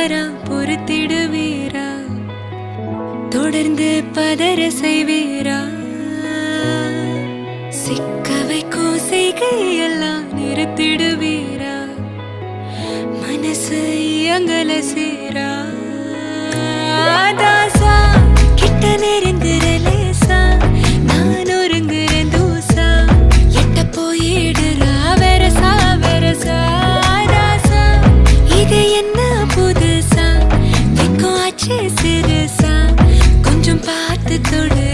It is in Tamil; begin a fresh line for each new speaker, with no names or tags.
தவறா பொறுத்திடுவீரா? தொடர்ந்து பதற செய்வீரா? சிக்க வைக்கும் செய்கையெல்லாம் நிறுத்திடுவீரா? மனசு இயங்கல சீரா? தாசா கிட்ட நெருங்குற லேசா, நான் ஒருங்குற தூசா, எட்ட போயிடுறா வெரசா வெரசா. தாசா இது என்ன புதுசா, வெக்கம் ஆச்சு சிறுசா, கொஞ்சம் பார்த்து தொடு